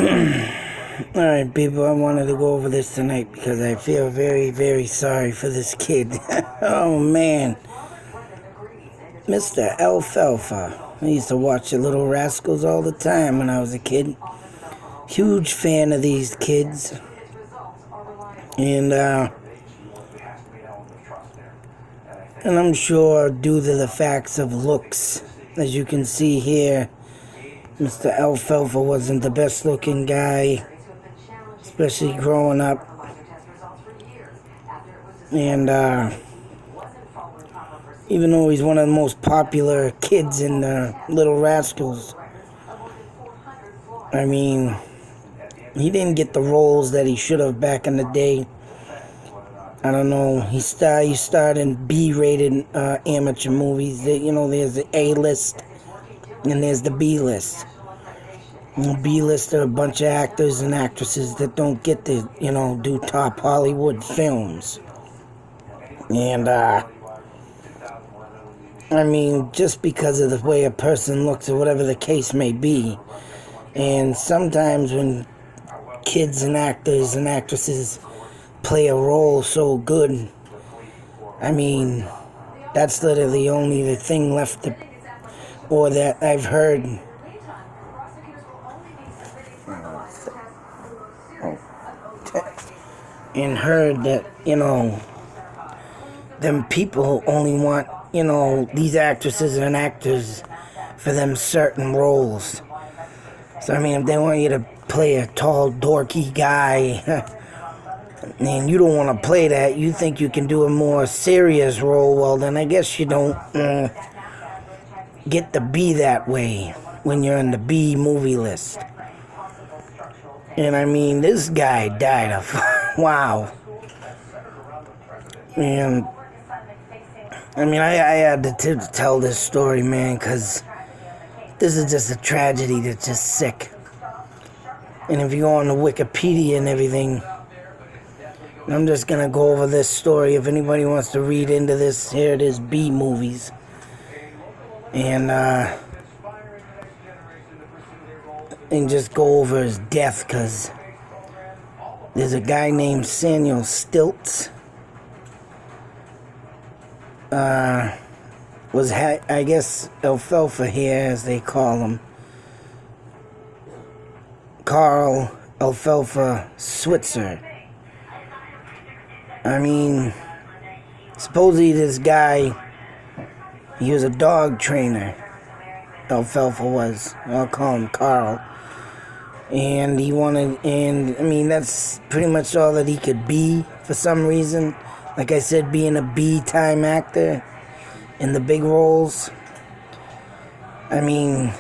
Alright, people, I wanted to go over this tonight because I feel very, very sorry for this kid. Oh, man. Mr. Alfalfa. I used to watch the Little Rascals all the time when I was a kid. Huge fan of these kids. And I'm sure due to the facts of looks, as you can see here, Mr. Alfalfa wasn't the best looking guy, especially growing up. And even though he's one of the most popular kids in the Little Rascals, I mean, he didn't get the roles that he should have back in the day. I don't know, he starred in B-rated amateur movies. There's the A-list and there's the B-list. B-list are a bunch of actors and actresses that don't get to, do top Hollywood films. And, I mean, just because of the way a person looks or whatever the case may be. And sometimes when kids and actors and actresses play a role so good, I mean, that's literally only the thing left to, or that I've heard. And heard that, them people only want, these actresses and actors for them certain roles. So, I mean, if they want you to play a tall, dorky guy, and you don't want to play that, you think you can do a more serious role, well, then I guess you don't get to be that way when you're in the B movie list. And, I mean, this guy died of... wow. And, I mean, I had to tell this story, man, because this is just a tragedy that's just sick. And if you go on the Wikipedia and everything, I'm just going to go over this story. If anybody wants to read into this, here it is, B movies. And just go over his death, because there's a guy named Samuel Stilts. I guess Alfalfa here, as they call him. Carl Alfalfa Switzer. I mean, supposedly this guy, he was a dog trainer. Alfalfa was. I'll call him Carl. And I mean, that's pretty much all that he could be for some reason. Like I said, being a B-time actor in the big roles. I mean,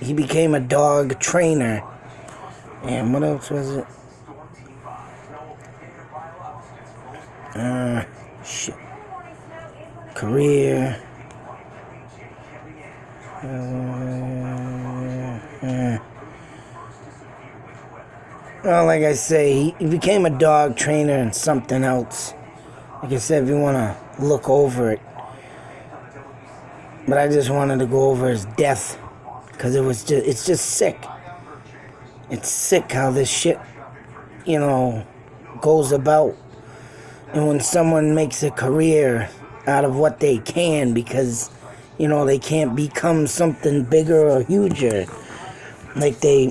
he became a dog trainer. And what else was it? Shit. Career. Well, like I say, he became a dog trainer and something else. Like I said, if you want to look over it. But I just wanted to go over his death, because it's just sick. It's sick how this shit, goes about. And when someone makes a career out of what they can, because, they can't become something bigger or huger like they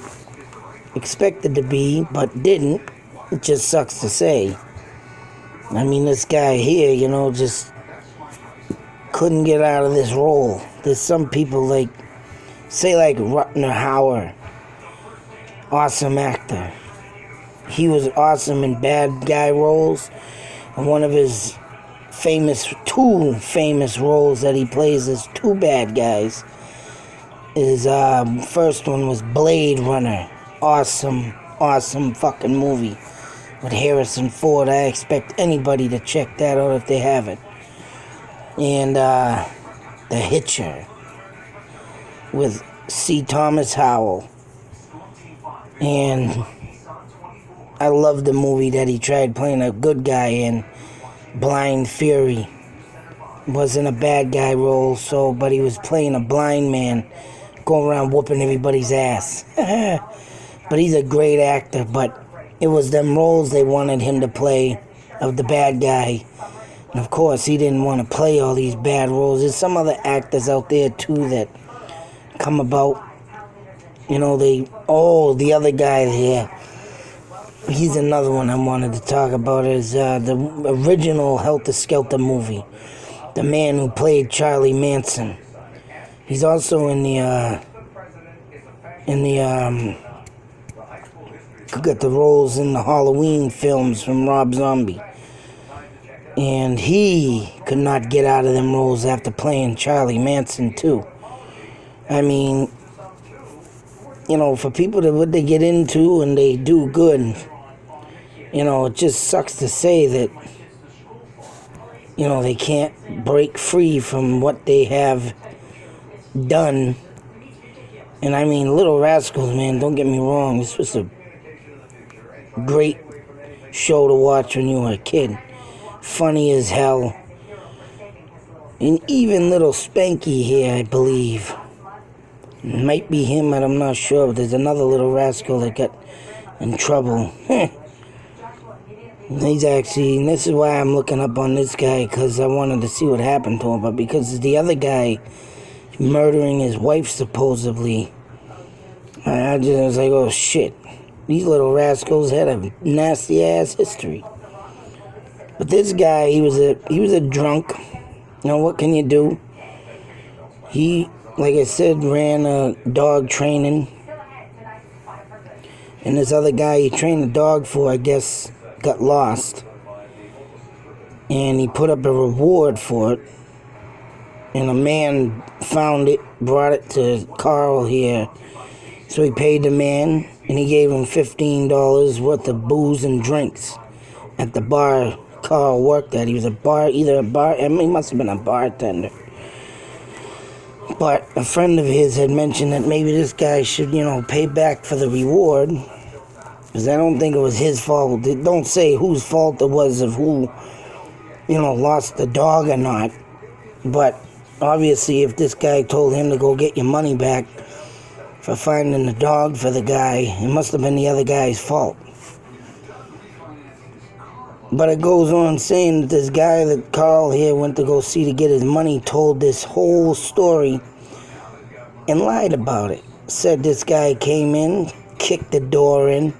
expected to be, but didn't, it just sucks to say. I mean, this guy here, just couldn't get out of this role. There's some people like Rutger Hauer, awesome actor. He was awesome in bad guy roles, and one of his two famous roles that he plays as two bad guys is, first one was Blade Runner. Awesome fucking movie with Harrison Ford. I expect anybody to check that out if they haven't. And The Hitcher with C. Thomas Howell. And I love the movie that he tried playing a good guy in, Blind Fury. Wasn't a bad guy role, but he was playing a blind man, going around whooping everybody's ass. But he's a great actor, but it was them roles they wanted him to play of the bad guy. And of course, he didn't want to play all these bad roles. There's some other actors out there, too, that come about. You know, the other guy here. He's another one I wanted to talk about. Is the original Helter Skelter movie. The man who played Charlie Manson. He's also in the got the roles in the Halloween films from Rob Zombie. And he could not get out of them roles after playing Charlie Manson, too. I mean, you know, for people that what they get into and they do good, you know, it just sucks to say that, you know, they can't break free from what they have done. And I mean, Little Rascals, man, don't get me wrong, this was a great show to watch when you were a kid. Funny as hell. And even little Spanky here, I believe. It might be him, but I'm not sure. But there's another little rascal that got in trouble. He's actually, and this is why I'm looking up on this guy, because I wanted to see what happened to him. But because the other guy murdering his wife, supposedly, I just was like, oh shit. These little rascals had a nasty ass history. But this guy, he was a drunk. You know, what can you do? He, like I said, ran a dog training. And this other guy he trained the dog for, I guess, got lost. And he put up a reward for it. And a man found it, brought it to Carl here. So he paid the man, and he gave him $15 worth of booze and drinks at the bar Carl worked at. He was he must have been a bartender. But a friend of his had mentioned that maybe this guy should, you know, pay back for the reward. Because I don't think it was his fault. They don't say whose fault it was of who, you know, lost the dog or not. But obviously, if this guy told him to go get your money back for finding the dog for the guy, it must have been the other guy's fault. But it goes on saying that this guy that Carl here went to go see to get his money told this whole story and lied about it. Said this guy came in, kicked the door in,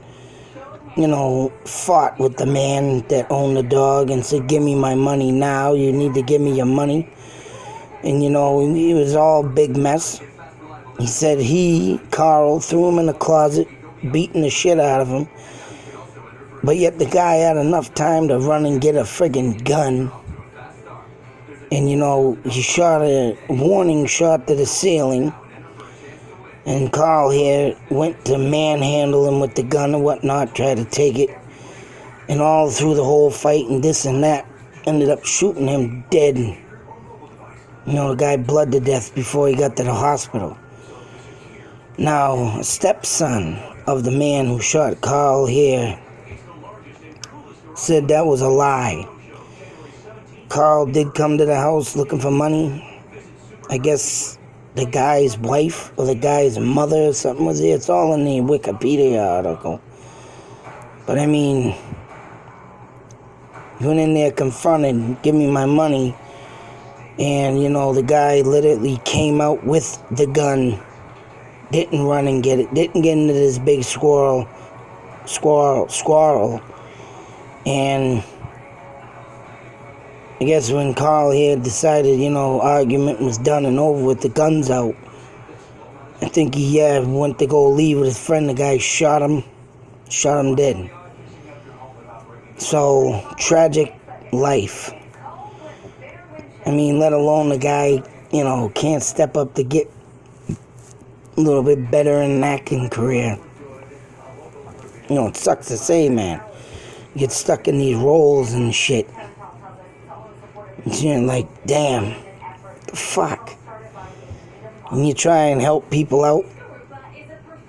you know, fought with the man that owned the dog and said, give me my money now, you need to give me your money. And, you know, it was all a big mess. He said Carl, threw him in the closet, beating the shit out of him. But yet the guy had enough time to run and get a friggin' gun. And, you know, he shot a warning shot to the ceiling. And Carl here went to manhandle him with the gun and whatnot, tried to take it. And all through the whole fight and this and that, ended up shooting him dead. You know, the guy bled to death before he got to the hospital. Now, a stepson of the man who shot Carl here said that was a lie. Carl did come to the house looking for money. I guess the guy's wife or the guy's mother or something was there. It's all in the Wikipedia article. But I mean, he went in there confronted, give me my money. And, you know, the guy literally came out with the gun. Didn't run and get it. Didn't get into this big squirrel. And I guess when Carl here decided, you know, argument was done and over with, the guns out, I think he went to go leave with his friend. The guy shot him dead. So, tragic life. I mean, let alone the guy, you know, can't step up to get a little bit better in an acting career. You know, it sucks to say, man. You get stuck in these roles and shit. And you're like, damn, the fuck? And you try and help people out,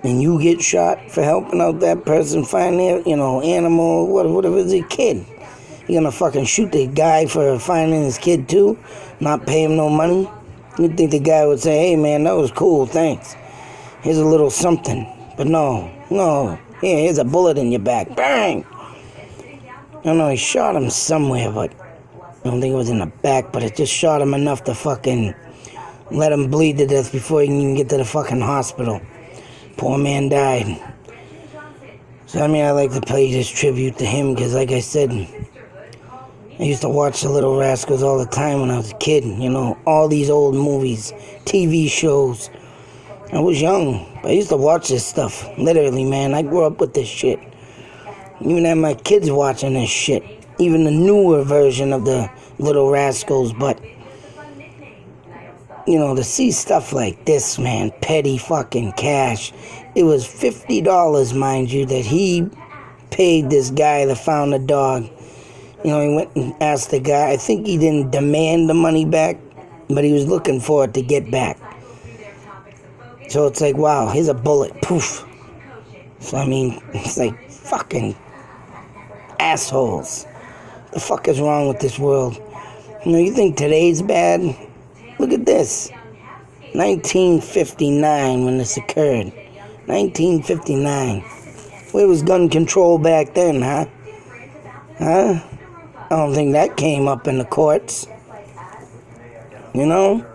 and you get shot for helping out that person find their, you know, animal, whatever, it's a kid. You're gonna fucking shoot the guy for finding his kid too? Not pay him no money? You'd think the guy would say, hey man, that was cool, thanks. Here's a little something. But no. Here's a bullet in your back. Bang! I don't know, he shot him somewhere, but I don't think it was in the back, but it just shot him enough to fucking let him bleed to death before he can even get to the fucking hospital. Poor man died. So, I mean, I like to pay this tribute to him because, like I said, I used to watch The Little Rascals all the time when I was a kid. You know, all these old movies, TV shows. I was young, but I used to watch this stuff. Literally, man, I grew up with this shit. Even had my kids watching this shit. Even the newer version of The Little Rascals, but you know, to see stuff like this, man, petty fucking cash. It was $50, mind you, that he paid this guy that found the dog. You know, he went and asked the guy. I think he didn't demand the money back, but he was looking for it to get back. So it's like, wow, here's a bullet. Poof. So, I mean, it's like fucking assholes. The fuck is wrong with this world? You know, you think today's bad? Look at this. 1959 when this occurred. 1959. Where was gun control back then, huh? I don't think that came up in the courts. You know?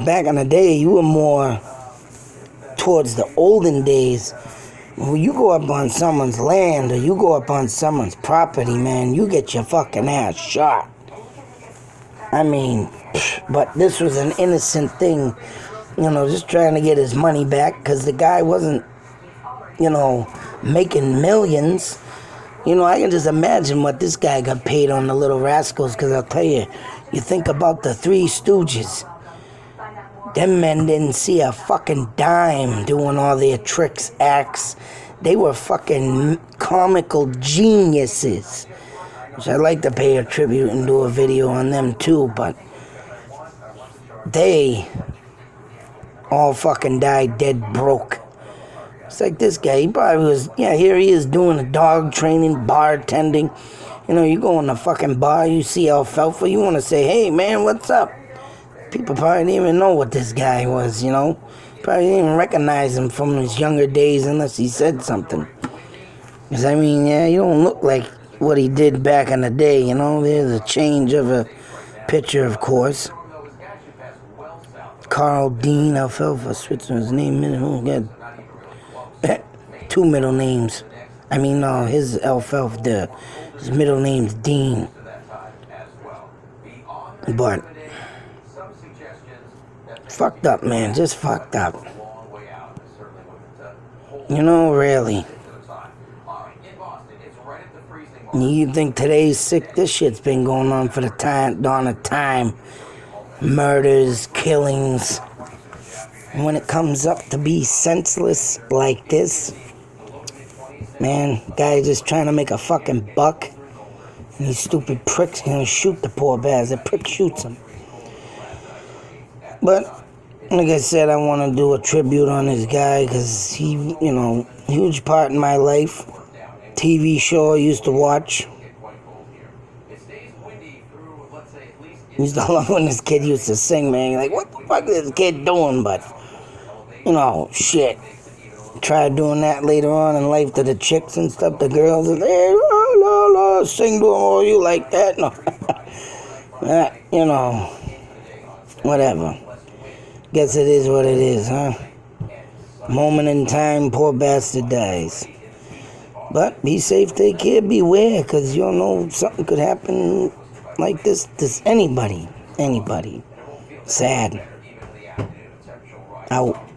Back in the day, you were more towards the olden days. When you go up on someone's land or you go up on someone's property, man, you get your fucking ass shot. I mean, but this was an innocent thing, you know, just trying to get his money back because the guy wasn't, you know, making millions. You know, I can just imagine what this guy got paid on The Little Rascals because I'll tell you, you think about the Three Stooges. Them men didn't see a fucking dime doing all their tricks, acts. They were fucking comical geniuses. Which I'd like to pay a tribute and do a video on them too, but they all fucking died dead broke. It's like this guy, he probably was, yeah, here he is doing a dog training, bartending. You know, you go in the fucking bar, you see alfalfa, you want to say, hey man, what's up? People probably didn't even know what this guy was, you know. Probably didn't even recognize him from his younger days unless he said something. Because, I mean, yeah, you don't look like what he did back in the day, you know. There's a change of a picture, of course. Carl Dean Alfalfa, switzer, his name, oh god. 2 middle names. I mean, no, his Alfalfa, his middle name's Dean. But fucked up, man, just fucked up. You know, really. You think today's sick? This shit's been going on for the dawn of time. Murders, killings. And when it comes up to be senseless like this, man, guy just trying to make a fucking buck. And these stupid pricks gonna shoot the poor bastard. The prick shoots him. But, like I said, I want to do a tribute on this guy because he, you know, huge part in my life. TV show I used to watch. I used to love when this kid used to sing, man. Like, what the fuck is this kid doing? But, you know, shit. Tried doing that later on in life to the chicks and stuff, the girls. And, hey, la, la, la, sing to them, oh, you like that? No. You know, whatever. Guess it is what it is, huh? Moment in time, poor bastard dies. But be safe, take care, beware, because you don't know, something could happen like this to anybody. Sad. Out.